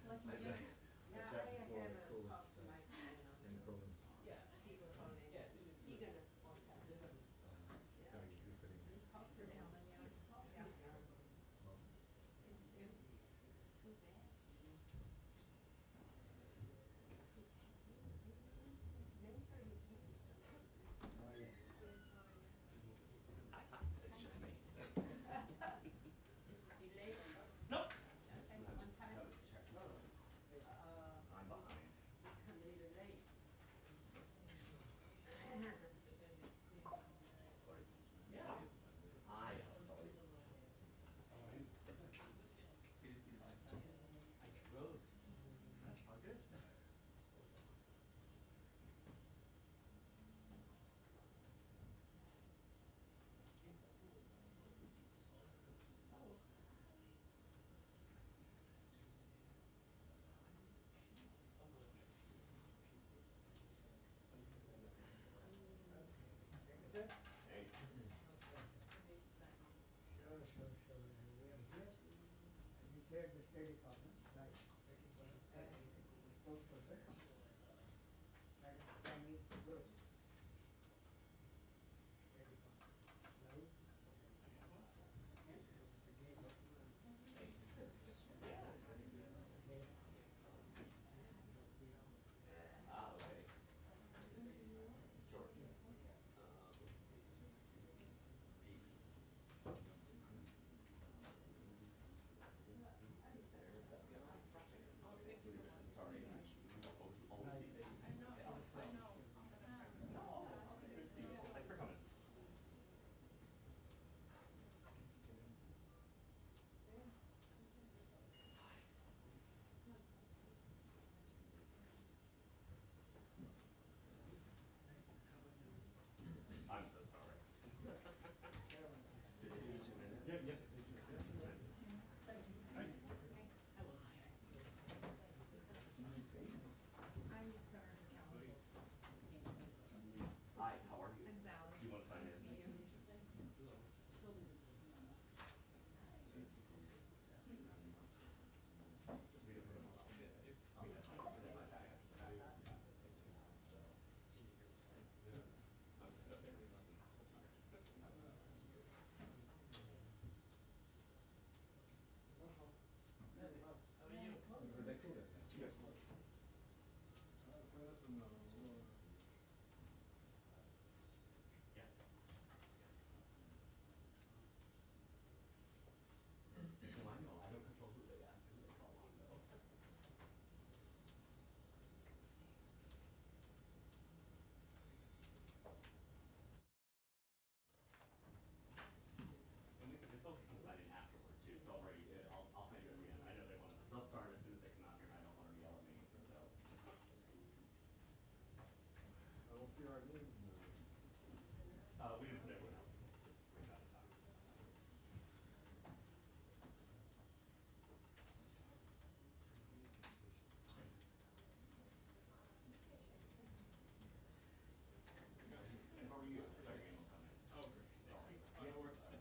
Like I you. chat before it closed in the programs. Yes, people are on it. Yeah. Eagerness on that. Gotta get befitting. Culture down in there. Yeah. Well, Too bad. It's just me. Delayed. Nope. Okay, on time. I'm behind. Can be delayed. Yeah. I am sorry. I drove. That's August. Hey. Sure. We are here. We said the State Department, right, post process. That is Chinese gross. State Department. Now, Ah, okay. Sure. Sorry. Thanks for coming. I'm so sorry. Did it give you 2 minutes? yeah, yes, they do. Right. I'm just starting to count. Hi, how are you? I'm Sally. You want to sign Nice to meet in? you. Was that cool? Yes. Yes. No, I know. I don't control who they call on though. And the folks can sign in afterward too. Don't worry. I'll pay you at the end. I know they want to. They'll start as soon as they come out here. I don't want to yell at me. So. I don't see our name. We didn't put everyone else. Just bring that time. And how are you? Sorry, you didn't come in. Oh, great. Sorry. You have work to stay.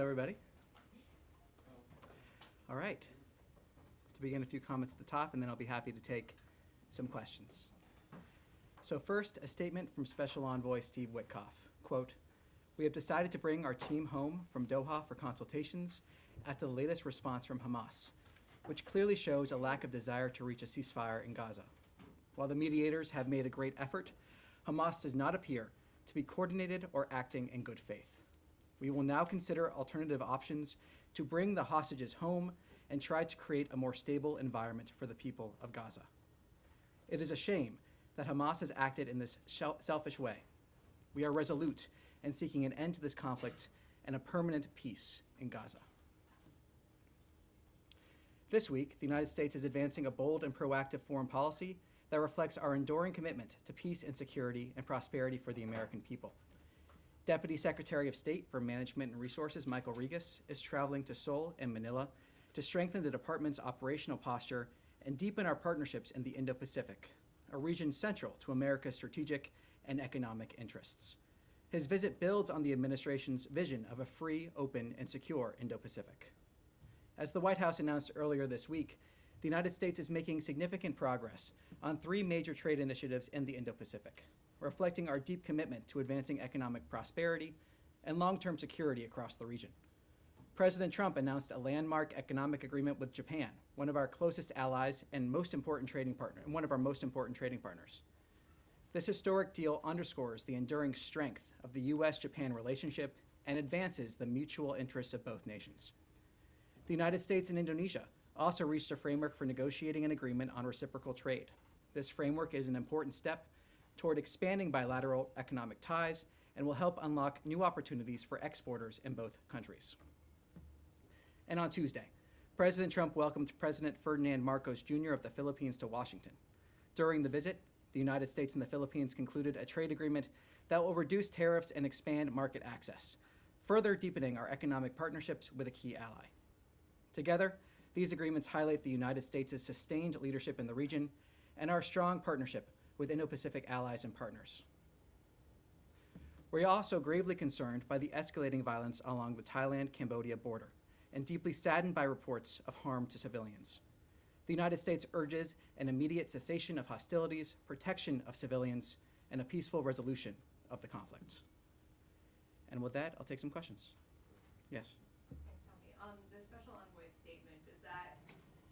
Hello, everybody. All right. To begin, a few comments at the top, and then I'll be happy to take some questions. So first, a statement from Special Envoy Steve Witkoff. Quote, "We have decided to bring our team home from Doha for consultations after the latest response from Hamas, which clearly shows a lack of desire to reach a ceasefire in Gaza. While the mediators have made a great effort, Hamas does not appear to be coordinated or acting in good faith. We will now consider alternative options to bring the hostages home and try to create a more stable environment for the people of Gaza. It is a shame that Hamas has acted in this selfish way. We are resolute in seeking an end to this conflict and a permanent peace in Gaza." This week, the United States is advancing a bold and proactive foreign policy that reflects our enduring commitment to peace and security and prosperity for the American people. Deputy Secretary of State for Management and Resources, Michael Regas, is traveling to Seoul and Manila to strengthen the department's operational posture and deepen our partnerships in the Indo-Pacific, a region central to America's strategic and economic interests. His visit builds on the administration's vision of a free, open, and secure Indo-Pacific. As the White House announced earlier this week, the United States is making significant progress on 3 major trade initiatives in the Indo-Pacific, reflecting our deep commitment to advancing economic prosperity and long-term security across the region. President Trump announced a landmark economic agreement with Japan, one of our closest allies and one of our most important trading partners. This historic deal underscores the enduring strength of the U.S.-Japan relationship and advances the mutual interests of both nations. The United States and Indonesia also reached a framework for negotiating an agreement on reciprocal trade. This framework is an important step toward expanding bilateral economic ties and will help unlock new opportunities for exporters in both countries. And on Tuesday, President Trump welcomed President Ferdinand Marcos Jr. of the Philippines to Washington. During the visit, the United States and the Philippines concluded a trade agreement that will reduce tariffs and expand market access, further deepening our economic partnerships with a key ally. Together, these agreements highlight the United States' sustained leadership in the region and our strong partnership with Indo-Pacific allies and partners. We're also gravely concerned by the escalating violence along the Thailand-Cambodia border and deeply saddened by reports of harm to civilians. The United States urges an immediate cessation of hostilities, protection of civilians, and a peaceful resolution of the conflict. And with that, I'll take some questions. Yes? Thanks, Tony. The special envoy's statement, does that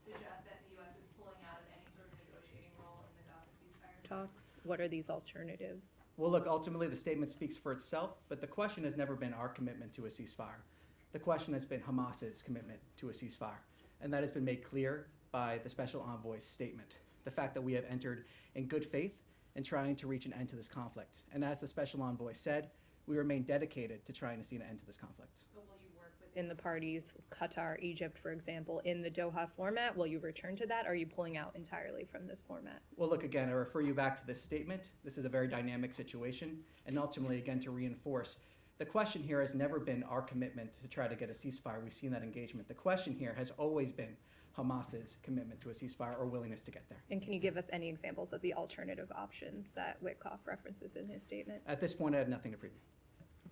suggest that the U.S. is pulling out of any sort of negotiating role in the Gaza ceasefire talks? What are these alternatives? Well, look, ultimately the statement speaks for itself, but the question has never been our commitment to a ceasefire. The question has been Hamas's commitment to a ceasefire, and that has been made clear by the special envoy's statement. The fact that we have entered in good faith in trying to reach an end to this conflict. And as the special envoy said, we remain dedicated to trying to see an end to this conflict. But will you work within the parties, Qatar, Egypt, for example, in the Doha format? Will you return to that, or are you pulling out entirely from this format? Well, look, again, I refer you back to this statement. This is a very dynamic situation, and ultimately, again, to reinforce, the question here has never been our commitment to try to get a ceasefire. We've seen that engagement. The question here has always been Hamas's commitment to a ceasefire or willingness to get there. And can you give us any examples of the alternative options that Witkoff references in his statement? At this point, I have nothing to preview.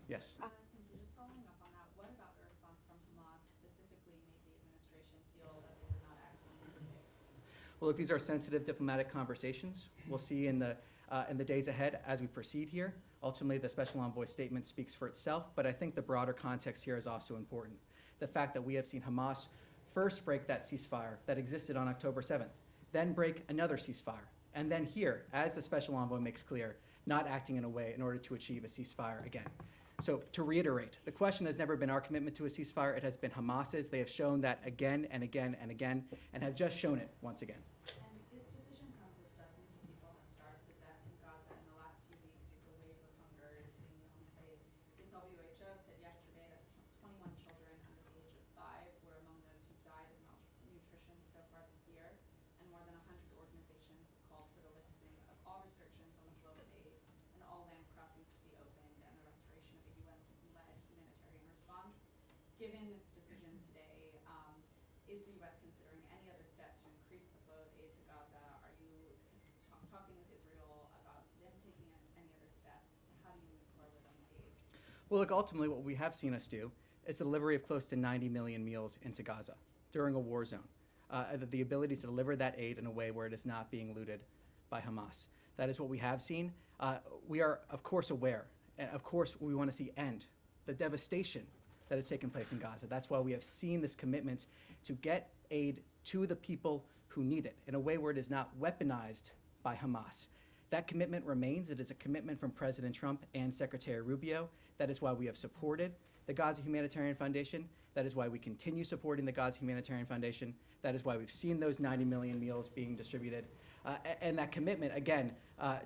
Yes? Thank you. Just following up on that, what about the response from Hamas specifically made the administration feel that they were not acting in good faith? Well, look, these are sensitive diplomatic conversations. We'll see in the days ahead as we proceed here. Ultimately, the special envoy's statement speaks for itself, but I think the broader context here is also important. The fact that we have seen Hamas first break that ceasefire that existed on October 7th, then break another ceasefire, and then here, as the special envoy makes clear, not acting in a way in order to achieve a ceasefire again. So to reiterate, the question has never been our commitment to a ceasefire, it has been Hamas's. They have shown that again and again and again, and have just shown it once again. And this decision comes as dozens of people have starved to death in Gaza in the last few weeks as a wave of hunger is hitting the home plate. The WHO said yesterday that 21 children under the age of 5 were among those who died of malnutrition so far this year, and more than 100 organizations have called for the lifting of all restrictions on the flow of aid and all land crossings to be opened and the restoration of a UN-led humanitarian response. Given this decision today, is the U.S. considering any other steps to increase the flow of aid to Gaza? Are you talking with Israel about them taking any other steps? How do you move forward on the aid? Well, look, ultimately what we have seen us do is the delivery of close to 90 million meals into Gaza during a war zone. The ability to deliver that aid in a way where it is not being looted by Hamas. That is what we have seen. We are, of course, aware, and of course, we want to see end the devastation that has taken place in Gaza. That's why we have seen this commitment to get aid to the people who need it in a way where it is not weaponized by Hamas. That commitment remains. It is a commitment from President Trump and Secretary Rubio. That is why we have supported the Gaza Humanitarian Foundation. That is why we continue supporting the Gaza Humanitarian Foundation. That is why we've seen those 90 million meals being distributed. And that commitment, again,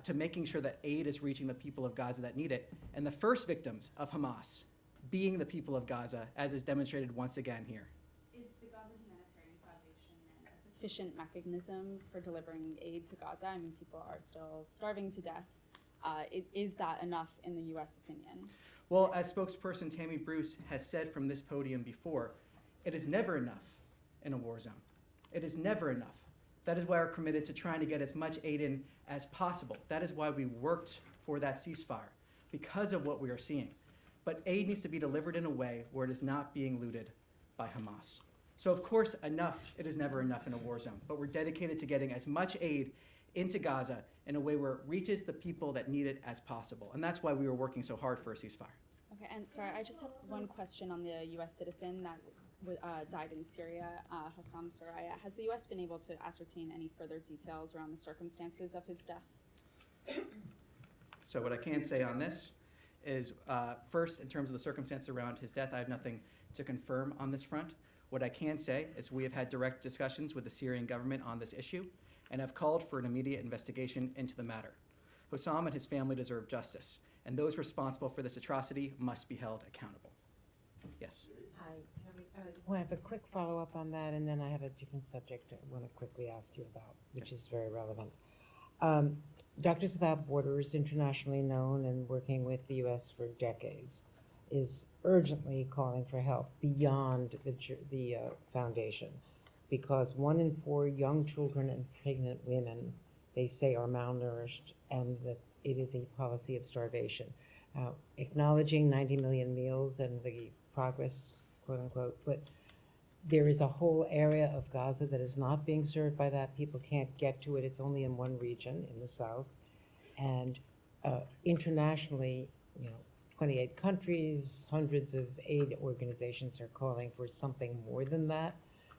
to making sure that aid is reaching the people of Gaza that need it. And the first victims of Hamas being the people of Gaza, as is demonstrated once again here. Is the Gaza Humanitarian Foundation a sufficient mechanism for delivering aid to Gaza? I mean, people are still starving to death. Is that enough in the U.S. opinion? Well, as spokesperson Tammy Bruce has said from this podium before, it is never enough in a war zone. It is never enough. That is why we're committed to trying to get as much aid in as possible. That is why we worked for that ceasefire, because of what we are seeing. But aid needs to be delivered in a way where it is not being looted by Hamas. So of course, enough, it is never enough in a war zone, but we're dedicated to getting as much aid into Gaza in a way where it reaches the people that need it as possible. And that's why we were working so hard for a ceasefire. Okay, and sorry, I just have one question on the U.S. citizen that died in Syria, Hossam Soraya. Has the U.S. been able to ascertain any further details around the circumstances of his death? So what I can say on this is, first, in terms of the circumstances around his death, I have nothing to confirm on this front. What I can say is we have had direct discussions with the Syrian government on this issue and have called for an immediate investigation into the matter. Hossam and his family deserve justice, and those responsible for this atrocity must be held accountable. Yes. Hi, Tammy. I have a quick follow-up on that, and then I have a different subject I want to quickly ask you about, which is very relevant. Doctors Without Borders, internationally known and working with the U.S. for decades, is urgently calling for help beyond the foundation, because 1 in 4 young children and pregnant women, they say, are malnourished, and that it is a policy of starvation. Acknowledging 90 million meals and the progress, quote unquote, but there is a whole area of Gaza that is not being served by that. People can't get to it. It's only in one region, in the south. And internationally, 28 countries, hundreds of aid organizations are calling for something more than that.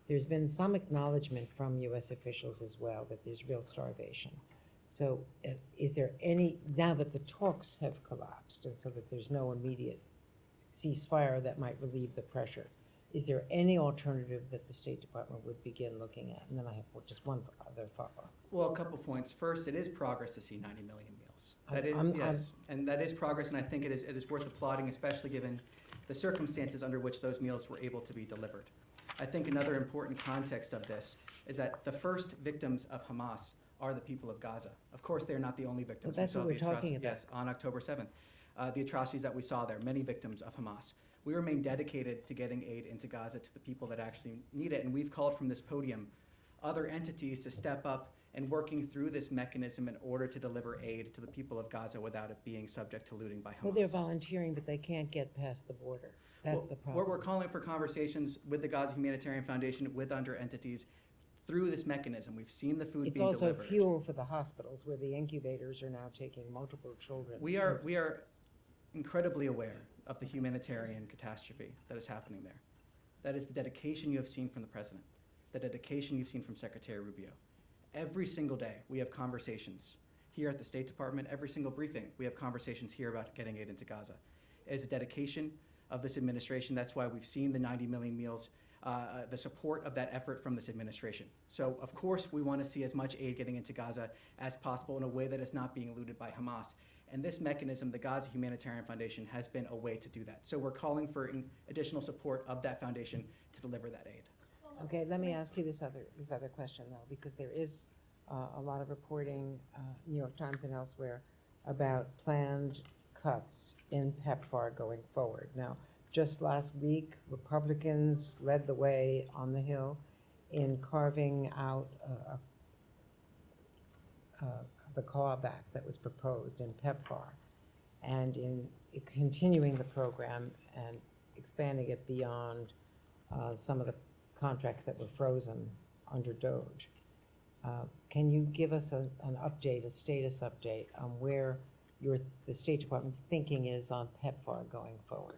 There's been some acknowledgement from U.S. officials as well that there's real starvation. So is there any, now that the talks have collapsed and so that there's no immediate ceasefire that might relieve the pressure, is there any alternative that the State Department would begin looking at? And then I have just one other follow-up. Well, a couple points. First, it is progress to see 90 million meals. That is, yes, and that is progress, and I think it is worth applauding, especially given the circumstances under which those meals were able to be delivered. I think another important context of this is that the first victims of Hamas are the people of Gaza. Of course, they're not the only victims. Well, that's what we're talking about. Yes, on October 7th. The atrocities that we saw there, many victims of Hamas. We remain dedicated to getting aid into Gaza to the people that actually need it, and we've called from this podium other entities to step up and working through this mechanism in order to deliver aid to the people of Gaza without it being subject to looting by Hamas. Well, they're volunteering, but they can't get past the border. That's the problem. We're calling for conversations with the Gaza Humanitarian Foundation, with under entities, through this mechanism. We've seen the food being delivered. It's also fuel for the hospitals, where the incubators are now taking multiple children. We are incredibly aware of the humanitarian catastrophe that is happening there. That is the dedication you have seen from the President, the dedication you've seen from Secretary Rubio. Every single day, we have conversations here at the State Department. Every single briefing, we have conversations here about getting aid into Gaza. It is a dedication of this administration. That's why we've seen the 90 million meals, the support of that effort from this administration. So, of course, we want to see as much aid getting into Gaza as possible in a way that is not being looted by Hamas. And this mechanism, the Gaza Humanitarian Foundation, has been a way to do that. So we're calling for additional support of that foundation to deliver that aid. Okay, let me ask you this other question, though, because there is a lot of reporting, New York Times and elsewhere, about planned cuts in PEPFAR going forward. Now, just last week, Republicans led the way on the Hill in carving out the clawback that was proposed in PEPFAR, and in continuing the program and expanding it beyond some of the contracts that were frozen under DOGE. Can you give us an update, a status update on where the State Department's thinking is on PEPFAR going forward?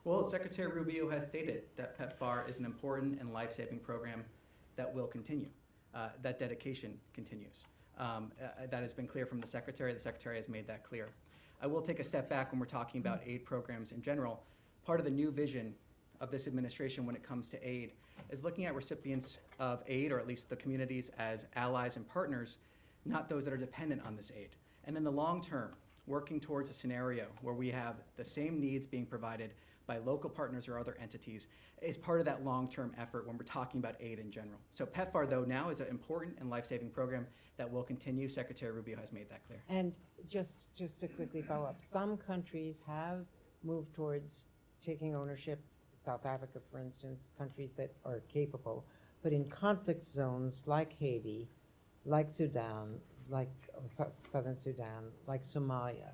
Well, Secretary Rubio has stated that PEPFAR is an important and life-saving program that will continue. That dedication continues. That has been clear from the Secretary. The Secretary has made that clear. I will take a step back when we're talking about aid programs in general. Part of the new vision of this administration when it comes to aid is looking at recipients of aid, or at least the communities, as allies and partners, not those that are dependent on this aid. And in the long term, working towards a scenario where we have the same needs being provided by local partners or other entities is part of that long-term effort when we're talking about aid in general. So PEPFAR, though, now is an important and life-saving program that will continue. Secretary Rubio has made that clear. And just to quickly follow up, some countries have moved towards taking ownership. South Africa, for instance, countries that are capable, but in conflict zones like Haiti, like Sudan, like Southern Sudan, like Somalia,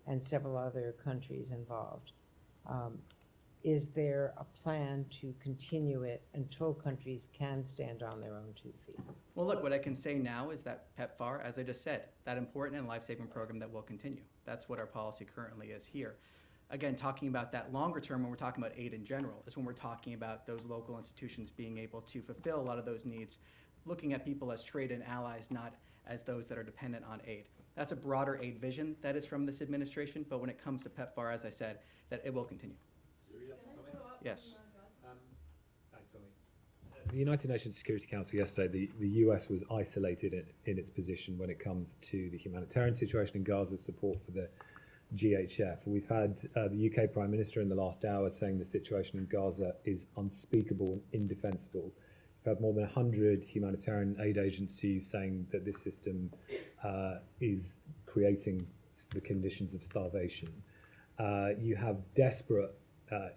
and several other countries involved. Is there a plan to continue it until countries can stand on their own 2 feet? Well, look, what I can say now is that PEPFAR, as I just said, that important and life-saving program that will continue. That's what our policy currently is here. Again, talking about that longer term when we're talking about aid in general is when we're talking about those local institutions being able to fulfill a lot of those needs, looking at people as trade and allies, not as those that are dependent on aid. That's a broader aid vision that is from this administration, but when it comes to PEPFAR, as I said, that it will continue. Yes. Thanks, Tommy. The United Nations Security Council yesterday, the US was isolated in its position when it comes to the humanitarian situation in Gaza, support for the GHF. We've had the UK Prime Minister in the last hour saying the situation in Gaza is unspeakable and indefensible. We've had more than 100 humanitarian aid agencies saying that this system is creating the conditions of starvation. You have desperate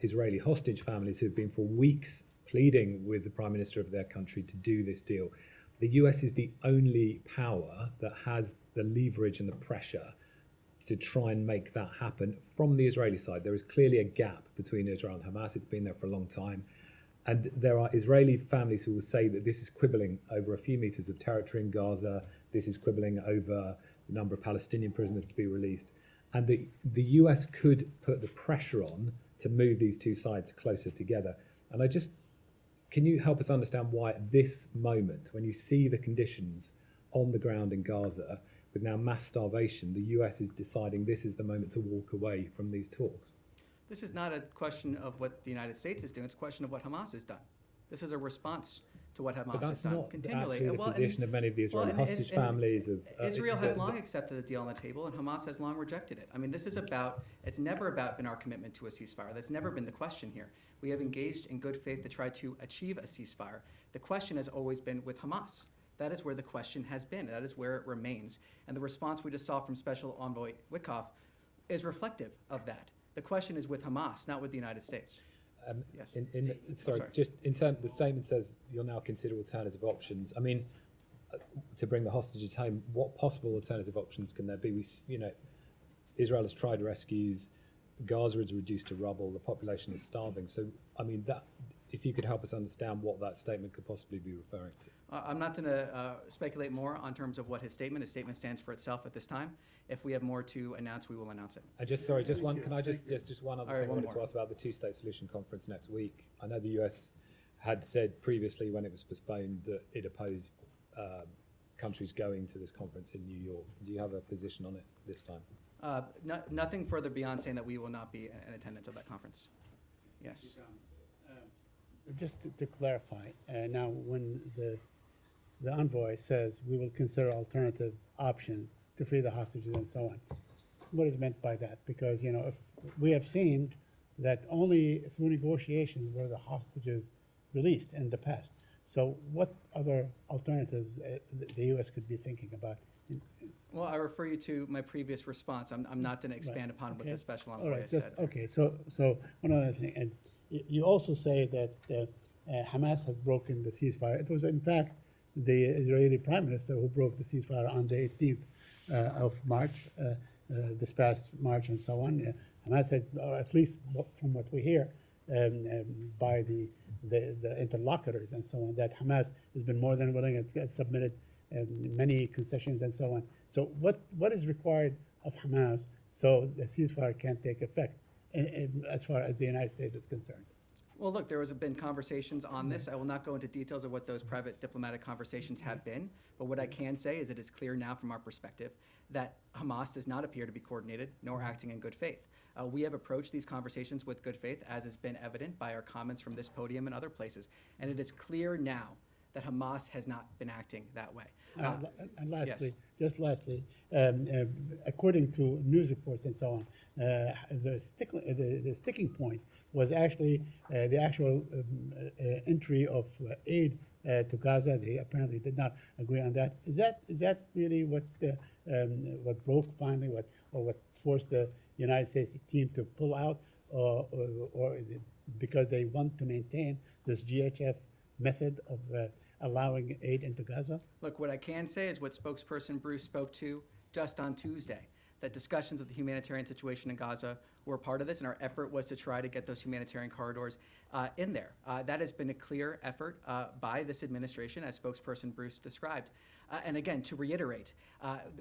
Israeli hostage families who have been for weeks pleading with the Prime Minister of their country to do this deal. The US is the only power that has the leverage and the pressure to try and make that happen from the Israeli side. There is clearly a gap between Israel and Hamas. It's been there for a long time. And there are Israeli families who will say that this is quibbling over a few meters of territory in Gaza. This is quibbling over the number of Palestinian prisoners to be released. And the US could put the pressure on to move these two sides closer together. And can you help us understand why at this moment, when you see the conditions on the ground in Gaza, with now mass starvation, the US is deciding this is the moment to walk away from these talks? This is not a question of what the United States is doing. It's a question of what Hamas has done. This is a response to what Hamas has done continually. But that's not actually the position of many of the Israeli hostage families. Israel has long accepted the deal on the table, and Hamas has long rejected it. I mean, it's never been our commitment to a ceasefire. That's never been the question here. We have engaged in good faith to try to achieve a ceasefire. The question has always been with Hamas. That is where the question has been. That is where it remains. And the response we just saw from Special Envoy Wickoff is reflective of that. The question is with Hamas, not with the United States. Yes. Just in terms, the statement says you'll now consider alternative options. I mean, to bring the hostages home, what possible alternative options can there be? Israel has tried rescues. Gaza is reduced to rubble. The population is starving. So, I mean, if you could help us understand what that statement could possibly be referring to. I'm not going to speculate more on terms of what his statement stands for itself at this time. If we have more to announce, we will announce it. Just one other thing I wanted to ask about the two-state solution conference next week. I know the US had said previously when it was postponed that it opposed countries going to this conference in New York. Do you have a position on it this time? Nothing further beyond saying that we will not be in attendance of that conference. Yes. Just to clarify, now when the envoy says we will consider alternative options to free the hostages and so on, what is meant by that? Because, if we have seen that only through negotiations were the hostages released in the past. So what other alternatives the U.S. could be thinking about? Well, I refer you to my previous response. I'm not going to expand upon what the special envoy has said. Okay, so one other thing, and you also say that Hamas has broken the ceasefire. It was, in fact, the Israeli Prime Minister who broke the ceasefire on the 18th of March, this past March and so on. Hamas had, or at least from what we hear, by the interlocutors and so on, that Hamas has been more than willing and submitted many concessions and so on. So what is required of Hamas so the ceasefire can take effect as far as the United States is concerned? Well, look, there has been conversations on this. I will not go into details of what those private diplomatic conversations have been, but what I can say is it is clear now from our perspective that Hamas does not appear to be coordinated nor acting in good faith. We have approached these conversations with good faith, as has been evident by our comments from this podium and other places, and it is clear now that Hamas has not been acting that way. And lastly, yes. just lastly, according to news reports and so on, the sticking point was actually the actual entry of aid to Gaza. They apparently did not agree on that. Is that really what broke finally, what forced the United States team to pull out, or because they want to maintain this GHF method of allowing aid into Gaza? Look, what I can say is what spokesperson Bruce spoke to just on Tuesday, that discussions of the humanitarian situation in Gaza were part of this, and our effort was to try to get those humanitarian corridors in there. That has been a clear effort by this administration, as spokesperson Bruce described. And again, to reiterate,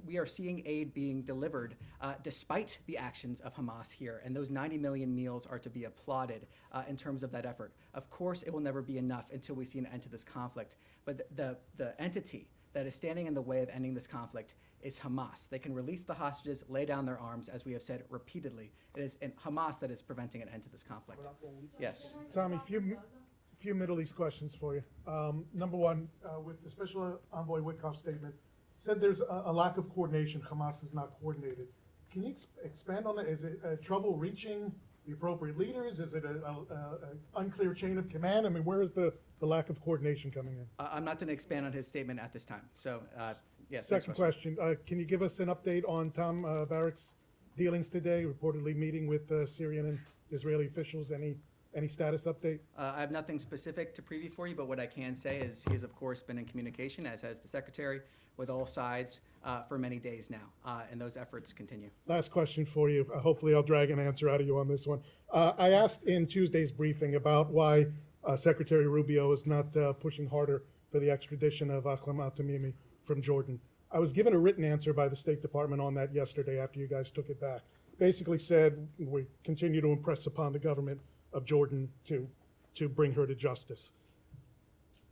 we are seeing aid being delivered despite the actions of Hamas here, and those 90 million meals are to be applauded in terms of that effort. Of course, it will never be enough until we see an end to this conflict, but the entity that is standing in the way of ending this conflict is Hamas. They can release the hostages, lay down their arms, as we have said repeatedly. It is Hamas that is preventing an end to this conflict. Yes. Tommy, few Middle East questions for you. Number one, with the Special Envoy Witkoff's statement, said there's a lack of coordination. Hamas is not coordinated. Can you expand on that? Is it trouble reaching the appropriate leaders? Is it an unclear chain of command? I mean, where is the lack of coordination coming in? I'm not going to expand on his statement at this time. So, yes. Second question. Can you give us an update on Tom Barrack's dealings today, reportedly meeting with Syrian and Israeli officials? Any status update? I have nothing specific to preview for you, but what I can say is he has, of course, been in communication, as has the Secretary, with all sides for many days now, and those efforts continue. Last question for you. Hopefully I'll drag an answer out of you on this one. I asked in Tuesday's briefing about why Secretary Rubio is not pushing harder for the extradition of Ahmed al-Tamimi from Jordan. I was given a written answer by the State Department on that yesterday after you guys took it back. Basically said we continue to impress upon the government of Jordan to bring her to justice.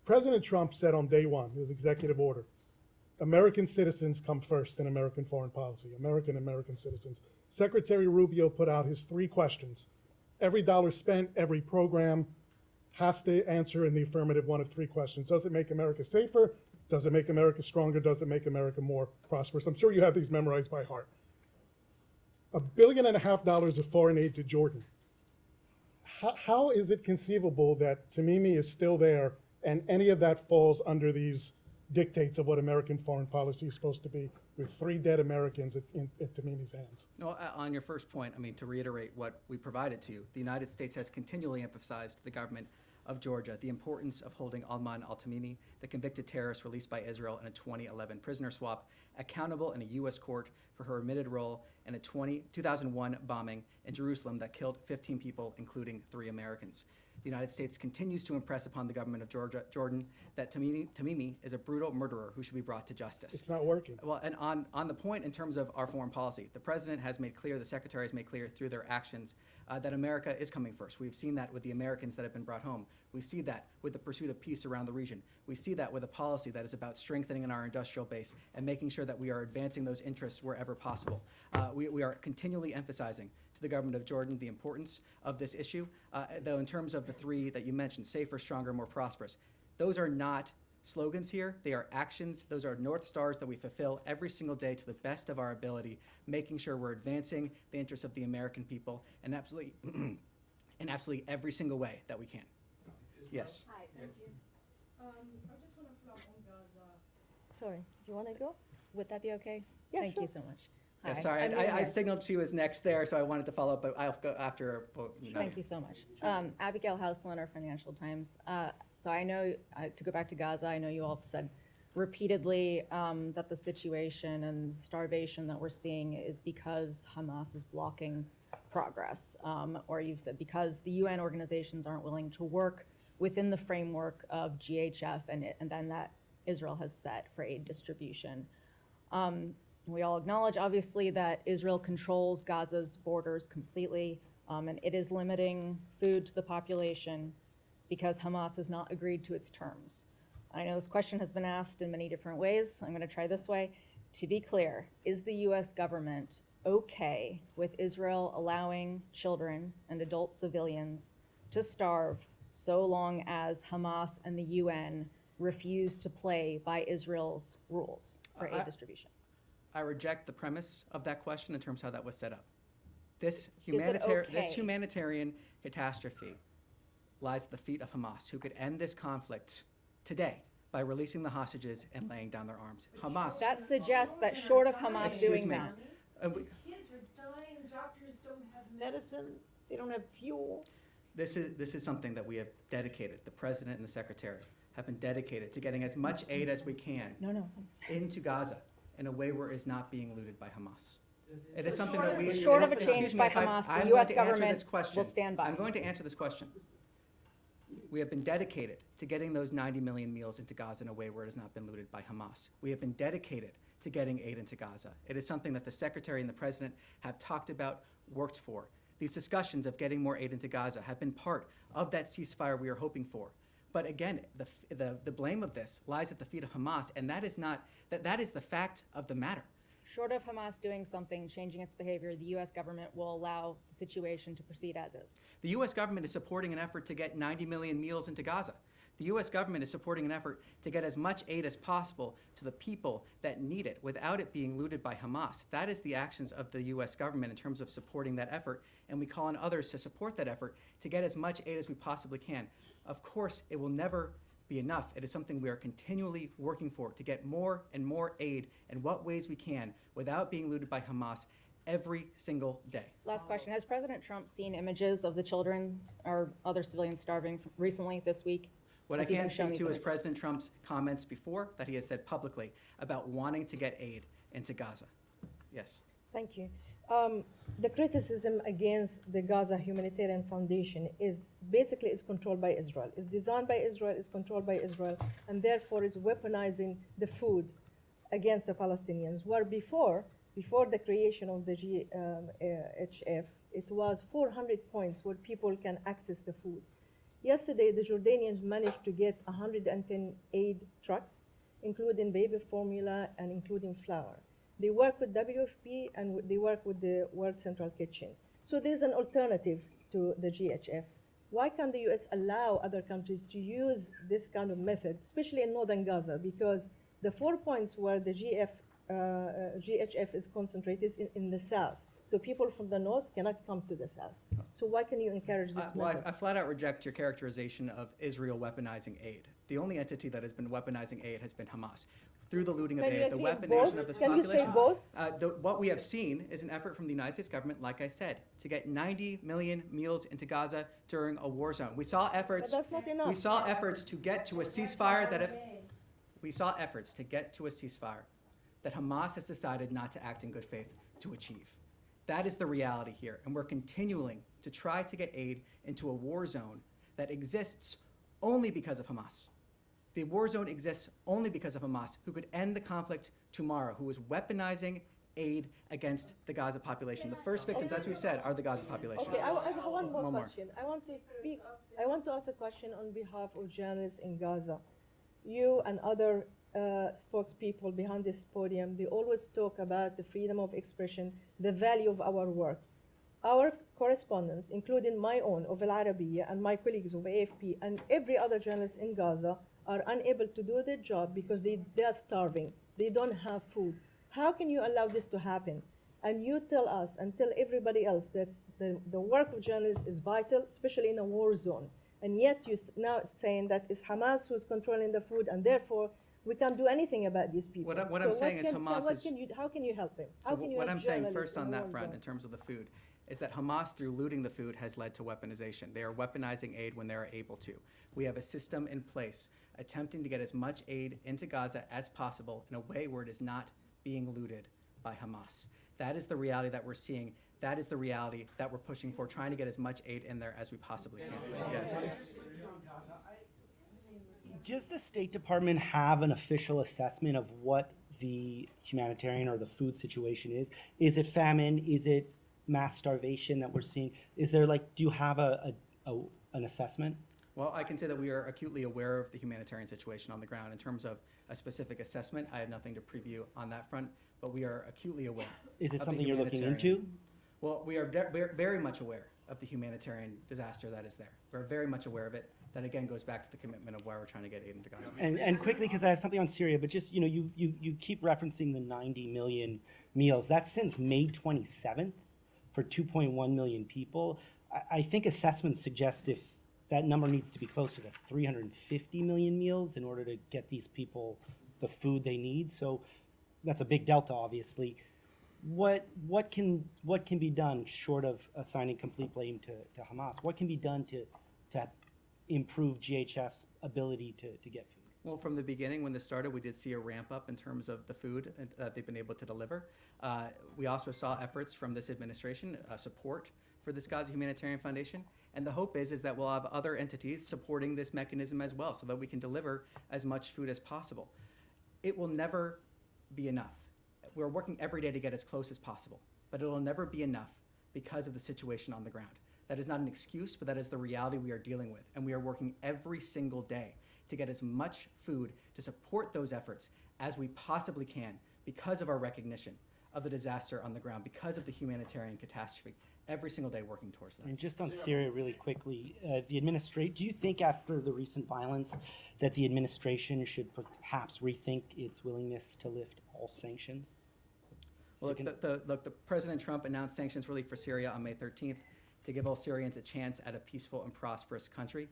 President Trump said on day one, his executive order, American citizens come first in American foreign policy, American citizens. Secretary Rubio put out his 3 questions. Every dollar spent, every program has to answer in the affirmative one of 3 questions. Does it make America safer? Does it make America stronger? Does it make America more prosperous? I'm sure you have these memorized by heart. $1.5 billion of foreign aid to Jordan. How is it conceivable that Tamimi is still there and any of that falls under these dictates of what American foreign policy is supposed to be, with 3 dead Americans in Tamimi's hands? Well, on your first point, I mean, to reiterate what we provided to you, the United States has continually emphasized to the government of Georgia the importance of holding Ahmed al-Tamimi, the convicted terrorist released by Israel in a 2011 prisoner swap, accountable in a U.S. court for her admitted role in a 2001 bombing in Jerusalem that killed 15 people, including 3 Americans. The United States continues to impress upon the government of Jordan that Tamimi is a brutal murderer who should be brought to justice. It's not working. Well, and on the point in terms of our foreign policy, the President has made clear, the Secretary has made clear through their actions that America is coming first. We've seen that with the Americans that have been brought home. We see that with the pursuit of peace around the region. We see that with a policy that is about strengthening our industrial base and making sure that we are advancing those interests wherever possible. We are continually emphasizing to the government of Jordan the importance of this issue, though in terms of the 3 that you mentioned, safer, stronger, more prosperous, those are not slogans here. They are actions. Those are North Stars that we fulfill every single day to the best of our ability, making sure we're advancing the interests of the American people in absolutely every single way that we can. Yes. Hi, thank you. I just want to follow up on Gaza. Sorry, do you want to go? Would that be okay? Yeah, Thank sure. you so much. Yeah, Hi, sorry, I'm I Abigail. signaled she was next there, so I wanted to follow up, but I'll go after. Thank you so much. Abigail Houseland, Financial Times. So I know, to go back to Gaza, I know you all have said repeatedly that the situation and starvation that we're seeing is because Hamas is blocking progress, or you've said because the UN organizations aren't willing to work within the framework of GHF and then that Israel has set for aid distribution. We all acknowledge, obviously, that Israel controls Gaza's borders completely, and it is limiting food to the population because Hamas has not agreed to its terms. I know this question has been asked in many different ways. I'm going to try this way. To be clear, is the U.S. government okay with Israel allowing children and adult civilians to starve so long as Hamas and the UN refuse to play by Israel's rules for aid distribution? I reject the premise of that question in terms of how that was set up. This okay? humanitarian catastrophe lies at the feet of Hamas, who could end this conflict today by releasing the hostages and laying down their arms. Hamas. That suggests that short of Hamas Excuse doing me. that. These kids are dying, doctors don't have Medicine, they don't have fuel. This is something that we have dedicated, the president and the secretary have been dedicated to getting as much aid as we can into Gaza in a way where it is not being looted by Hamas. It is something that we... Short of a excuse change me, by if I'm Hamas, the going U.S. to answer government this question. will stand by. I'm going to answer this question. We have been dedicated to getting those 90 million meals into Gaza in a way where it has not been looted by Hamas. We have been dedicated to getting aid into Gaza. It is something that the Secretary and the President have talked about, worked for. These discussions of getting more aid into Gaza have been part of that ceasefire we are hoping for. But again, the blame of this lies at the feet of Hamas, and that is the fact of the matter. Short of Hamas doing something, changing its behavior, the U.S. government will allow the situation to proceed as is. The U.S. government is supporting an effort to get 90 million meals into Gaza. The U.S. government is supporting an effort to get as much aid as possible to the people that need it without it being looted by Hamas. That is the actions of the U.S. government in terms of supporting that effort, and we call on others to support that effort to get as much aid as we possibly can. Of course, it will never be enough. It is something we are continually working for, to get more and more aid in what ways we can without being looted by Hamas every single day. Last question. Has President Trump seen images of the children or other civilians starving recently this week? What I Has he can been shown speak these to is images? President Trump's comments before that he has said publicly about wanting to get aid into Gaza. Yes. Thank you. The criticism against the Gaza Humanitarian Foundation is basically is controlled by Israel. It's designed by Israel, is controlled by Israel, and therefore is weaponizing the food against the Palestinians. Where before the creation of the GHF, it was 400 points where people can access the food. Yesterday, the Jordanians managed to get 110 aid trucks, including baby formula and including flour. They work with WFP and they work with the World Central Kitchen. So there's an alternative to the GHF. Why can't the US allow other countries to use this kind of method, especially in northern Gaza? Because the 4 points where the GHF is concentrated is in the south. So people from the north cannot come to the south. So why can you encourage this method? I flat out reject your characterization of Israel weaponizing aid. The only entity that has been weaponizing aid has been Hamas. Through the looting of Can you aid, the agree weaponization both? of this Can you population. say both? What we have seen is an effort from the United States government, like I said, to get 90 million meals into Gaza during a war zone. We saw efforts. But that's not enough. We saw efforts to get to a ceasefire we saw efforts to get to a ceasefire that Hamas has decided not to act in good faith to achieve. That is the reality here, and we're continuing to try to get aid into a war zone that exists only because of Hamas. The war zone exists only because of Hamas, who could end the conflict tomorrow, who is weaponizing aid against the Gaza population. The first victims, as we've said, are the Gaza population. Okay, I have one more One more. question. I want to ask a question on behalf of journalists in Gaza. You and other spokespeople behind this podium, they always talk about the freedom of expression, the value of our work. Our correspondents, including my own of Al Arabiya and my colleagues of AFP and every other journalist in Gaza, are unable to do their job because they are starving. They don't have food. How can you allow this to happen? And you tell us and tell everybody else that the work of journalists is vital, especially in a war zone. And yet you're now saying that it's Hamas who's controlling the food, and therefore we can't do anything about these people. What I'm saying is Hamas is... How can you help them? How can you what help I'm saying journalists first in on a that war front, zone? in terms of the food, is that Hamas, through looting the food, has led to weaponization. They are weaponizing aid when they are able to. We have a system in place attempting to get as much aid into Gaza as possible in a way where it is not being looted by Hamas. That is the reality that we're seeing. That is the reality that we're pushing for, trying to get as much aid in there as we possibly can. Yes. Does the State Department have an official assessment of what the humanitarian or the food situation is? Is it famine? Is it mass starvation that we're seeing? Is there do you have an assessment? Well, I can say that we are acutely aware of the humanitarian situation on the ground. In terms of a specific assessment, I have nothing to preview on that front, but we are acutely aware. Is it of the something you're looking humanitarian- into? Well, we are very much aware of the humanitarian disaster that is there. We're very much aware of it. That again goes back to the commitment of why we're trying to get aid into Gaza. And quickly, because I have something on Syria, but just, you keep referencing the 90 million meals. That's since May 27th for 2.1 million people. I think assessments suggest if that number needs to be closer to 350 million meals in order to get these people the food they need. So that's a big delta, obviously. What can be done short of assigning complete blame to Hamas? What can be done to improve GHF's ability to get food? Well, from the beginning, when this started, we did see a ramp up in terms of the food that they've been able to deliver. We also saw efforts from this administration, support for this Gaza Humanitarian Foundation. And the hope is that we'll have other entities supporting this mechanism as well so that we can deliver as much food as possible. It will never be enough. We're working every day to get as close as possible, but it will never be enough because of the situation on the ground. That is not an excuse, but that is the reality we are dealing with. And we are working every single day to get as much food to support those efforts as we possibly can because of our recognition of the disaster on the ground, because of the humanitarian catastrophe. Every single day working towards that. And just on Syria really quickly, do you think after the recent violence that the administration should perhaps rethink its willingness to lift all sanctions? Well, the President Trump announced sanctions relief for Syria on May 13th to give all Syrians a chance at a peaceful and prosperous country.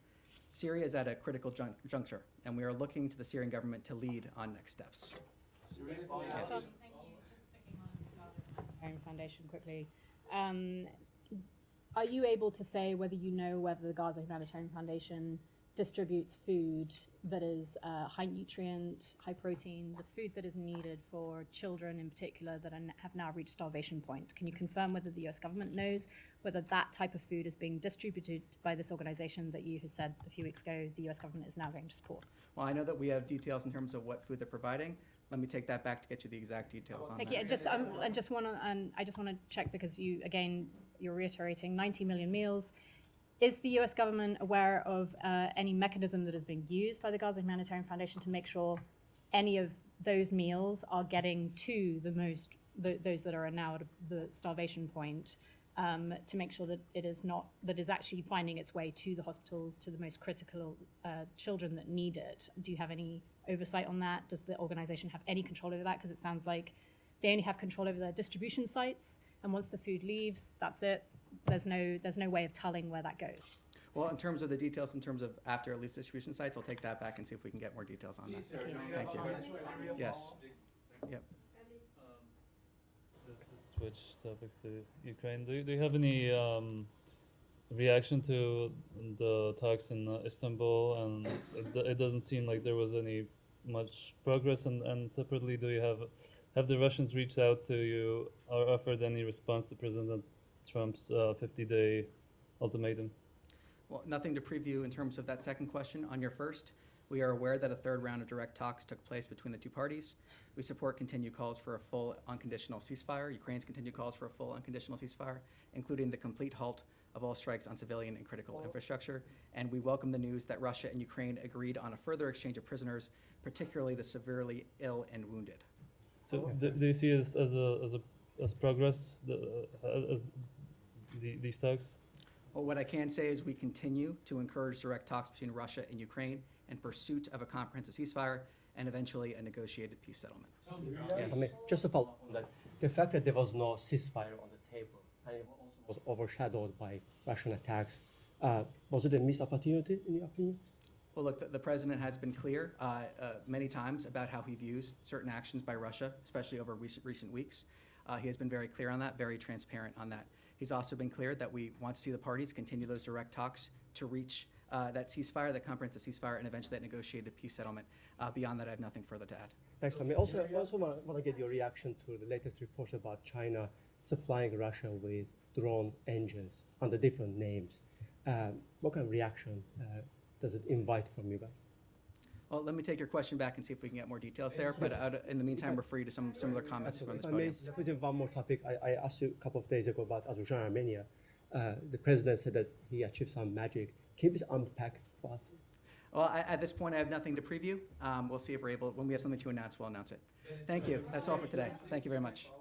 Syria is at a critical juncture, and we are looking to the Syrian government to lead on next steps. Yes. Thank you. Just sticking on the Gaza Humanitarian Foundation quickly. Are you able to say whether you know whether the Gaza Humanitarian Foundation distributes food that is high nutrient, high protein, the food that is needed for children in particular that have now reached starvation point? Can you confirm whether the US government knows whether that type of food is being distributed by this organization that you had said a few weeks ago the US government is now going to support? Well, I know that we have details in terms of what food they're providing. Let me take that back to get you the exact details on that. I just want to check because you're reiterating 90 million meals. Is the US government aware of any mechanism that is being used by the Gaza Humanitarian Foundation to make sure any of those meals are getting to those that are now at the starvation point, to make sure that it is actually finding its way to the hospitals, to the most critical children that need it? Do you have any oversight on that? Does the organization have any control over that? Because it sounds like they only have control over their distribution sites, and once the food leaves, that's it. There's no way of telling where that goes. Well, in terms of the details, in terms of after at least distribution sites, I'll take that back and see if we can get more details on that. Thank you. Yes. Yep. Just to switch topics to Ukraine. Do you have any reaction to the talks in Istanbul? And it doesn't seem like there was any much progress. And separately, do you have the Russians reached out to you or offered any response to President Trump's 50-day ultimatum? Well, nothing to preview in terms of that second question. On your first, we are aware that a third round of direct talks took place between the two parties. We support continued calls for a full unconditional ceasefire, Ukraine's continued calls for a full unconditional ceasefire, including the complete halt of all strikes on civilian and critical infrastructure. And we welcome the news that Russia and Ukraine agreed on a further exchange of prisoners, particularly the severely ill and wounded. So do you see it as progress, as these talks? Well, what I can say is we continue to encourage direct talks between Russia and Ukraine in pursuit of a comprehensive ceasefire and eventually a negotiated peace settlement. Yes. I mean, just to follow up on that, the fact that there was no ceasefire on the table and it also was overshadowed by Russian attacks, was it a missed opportunity in your opinion? Well, look, the president has been clear many times about how he views certain actions by Russia, especially over recent weeks. He has been very clear on that, very transparent on that. He's also been clear that we want to see the parties continue those direct talks to reach that ceasefire, that comprehensive ceasefire, and eventually that negotiated peace settlement. Beyond that, I have nothing further to add. Thanks, Tommy. Also, I also want to get your reaction to the latest reports about China supplying Russia with drone engines under different names. What kind of reaction does it invite from you guys? Well, let me take your question back and see if we can get more details there, but in the meantime, refer you to some similar comments from this podium. If I may, one more topic. I asked you a couple of days ago about Azerbaijan and Armenia. The president said that he achieved some magic. Can you please unpack for us? Well, at this point, I have nothing to preview. We'll see if we're able, when we have something to announce, we'll announce it. Thank you. That's all for today. Thank you very much.